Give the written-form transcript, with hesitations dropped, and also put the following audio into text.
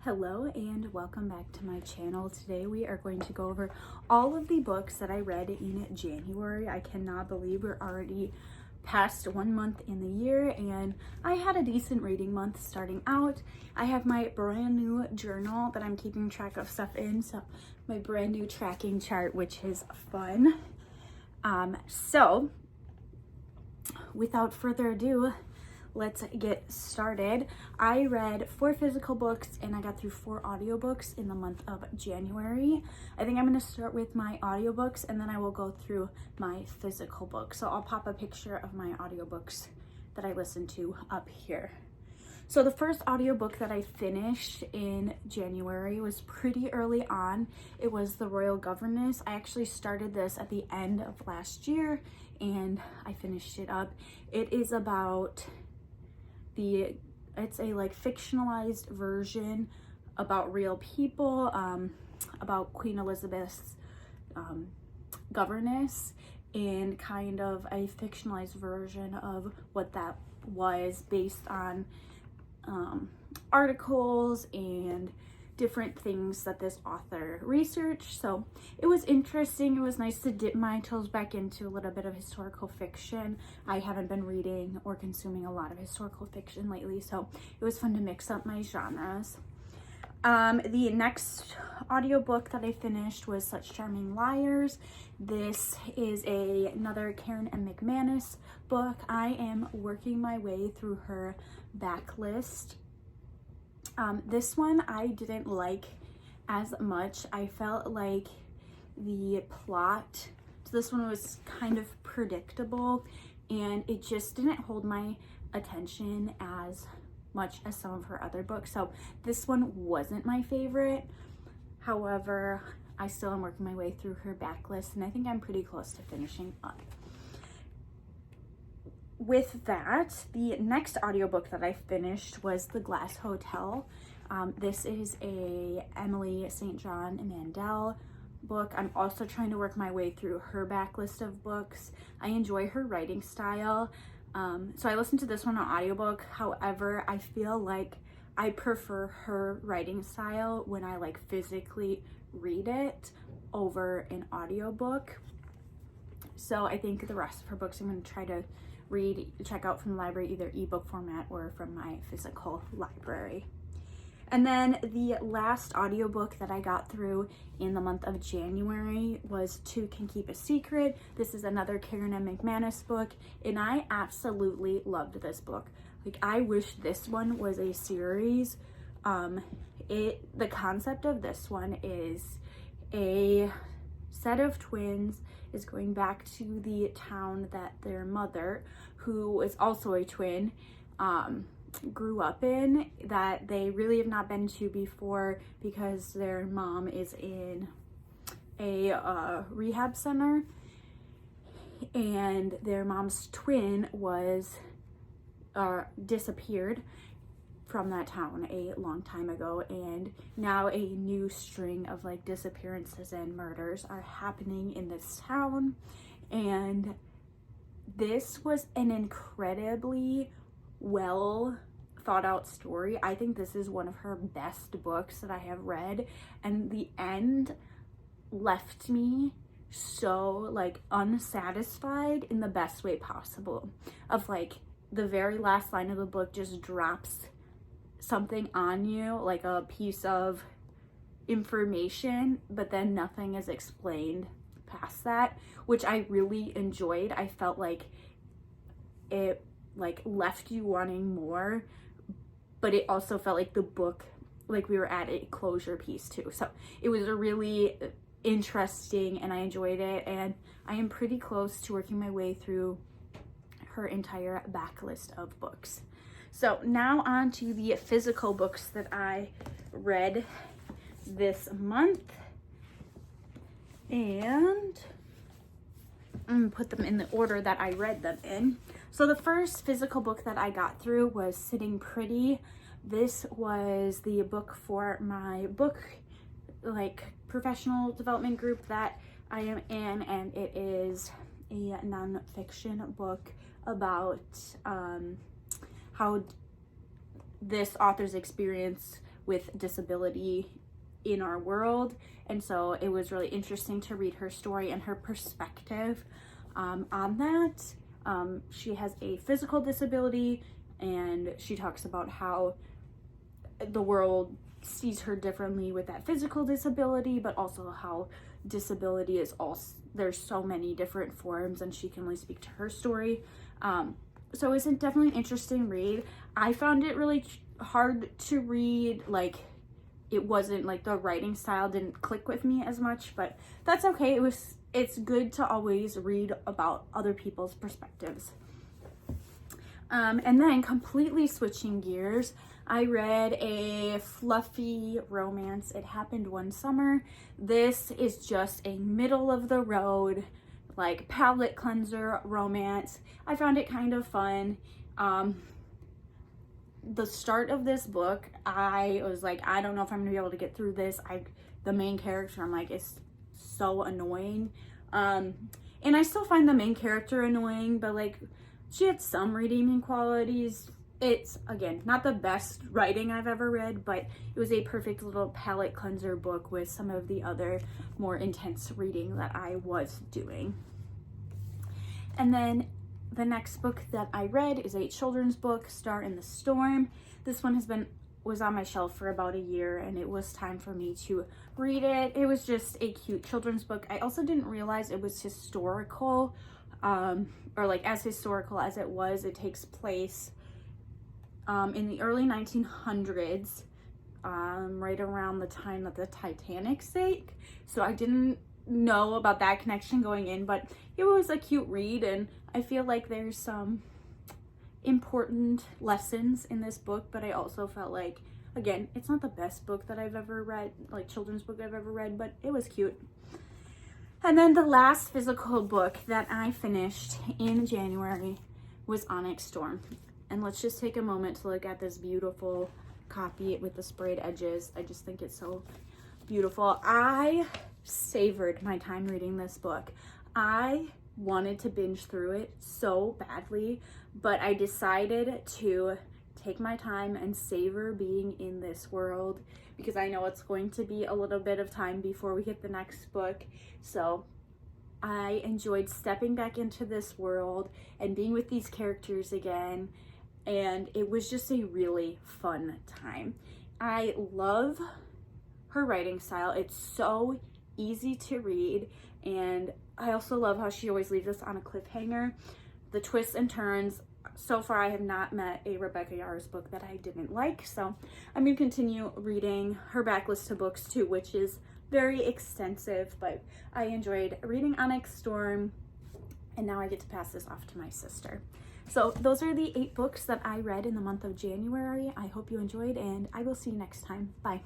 Hello and welcome back to my channel. Today we are going to go over all of the books that I read in January. I cannot believe we're already past 1 month in the year, and I had a decent reading month starting out. I have my brand new journal that I'm keeping track of stuff in, so my brand new tracking chart, which is fun. So without further ado, let's get started. I read 4 physical books and I got through 4 audiobooks in the month of January. I think I'm going to start with my audiobooks and then I will go through my physical books. So I'll pop a picture of my audiobooks that I listened to up here. So the first audiobook that I finished in January was pretty early on. It was The Royal Governess. I actually started this at the end of last year and I finished it up. It is about it's a like fictionalized version about real people, about Queen Elizabeth's governess, and kind of a fictionalized version of what that was based on articles and different things that this author researched. So it was interesting. It was nice to dip my toes back into a little bit of historical fiction. I haven't been reading or consuming a lot of historical fiction lately, so it was fun to mix up my genres. The next audiobook that I finished was Such Charming Liars. This is another Karen M. McManus book. I am working my way through her backlist. This one I didn't like as much. I felt like the plot to this one was kind of predictable and it just didn't hold my attention as much as some of her other books. So this one wasn't my favorite. However, I still am working my way through her backlist and I think I'm pretty close to finishing up. With that, the next audiobook that I finished was The Glass Hotel. This is a Emily St. John Mandel book. I'm also trying to work my way through her backlist of books. I enjoy her writing style. So I listened to this one on audiobook. However, I feel like I prefer her writing style when I like physically read it over an audiobook. So I think the rest of her books I'm going to try to check out from the library, either ebook format or from my physical library. And then the last audiobook that I got through in the month of January was Two Can Keep a Secret. This is another Karen M. McManus book, and I absolutely loved this book. Like, I wish this one was a series. The concept of this one is a set of twins is going back to the town that their mother, who is also a twin, grew up in, that they really have not been to before because their mom is in a rehab center and their mom's twin was disappeared from that town a long time ago, and now a new string of like disappearances and murders are happening in this town. And this was an incredibly well thought out story. I think this is one of her best books that I have read, and the end left me so like unsatisfied in the best way possible. Of like the very last line of the book just drops something on you, like a piece of information, but then nothing is explained past that, which I really enjoyed. I felt like it like left you wanting more, but it also felt like the book, like we were at a closure piece too. So it was a really interesting and I enjoyed it, and I am pretty close to working my way through her entire backlist of books. So now on to the physical books that I read this month, and I'm gonna put them in the order that I read them in. So the first physical book that I got through was Sitting Pretty. This was the book for my book like professional development group that I am in, and it is a nonfiction book about how this author's experience with disability in our world. And so it was really interesting to read her story and her perspective on that. She has a physical disability, and she talks about how the world sees her differently with that physical disability, but also how disability is also, there's so many different forms, and she can only speak to her story. So it's definitely an interesting read. I found it really hard to read. Like, it wasn't like the writing style didn't click with me as much, but that's okay. It's good to always read about other people's perspectives. And then completely switching gears, I read a fluffy romance. It Happened One Summer. This is just a middle of the road, like palate cleanser romance. I found it kind of fun. The start of this book, I was like, I don't know if I'm gonna be able to get through this. The main character, I'm like, is so annoying. And I still find the main character annoying, but like, she had some redeeming qualities. It's, again, not the best writing I've ever read, but it was a perfect little palate cleanser book with some of the other more intense reading that I was doing. And then the next book that I read is a children's book, Star in the Storm. This one was on my shelf for about a year, and it was time for me to read it. It was just a cute children's book. I also didn't realize it was historical, or like as historical as it was. It takes place in the early 1900s, right around the time that the Titanic sank. So I didn't know about that connection going in, but it was a cute read, and I feel like there's some important lessons in this book, but I also felt like, again, it's not the best book that I've ever read, like children's book I've ever read, but it was cute. And then the last physical book that I finished in January was Onyx Storm. And let's just take a moment to look at this beautiful copy with the sprayed edges. I just think it's so beautiful. I savored my time reading this book. I wanted to binge through it so badly, but I decided to take my time and savor being in this world, because I know it's going to be a little bit of time before we hit the next book. So I enjoyed stepping back into this world and being with these characters again, and it was just a really fun time. I love her writing style. It's so easy to read, and I also love how she always leaves us on a cliffhanger. The twists and turns. So far, I have not met a Rebecca Yarros book that I didn't like, so I'm going to continue reading her backlist of books too, which is very extensive, but I enjoyed reading Onyx Storm, and now I get to pass this off to my sister. So those are the 8 books that I read in the month of January. I hope you enjoyed, and I will see you next time. Bye.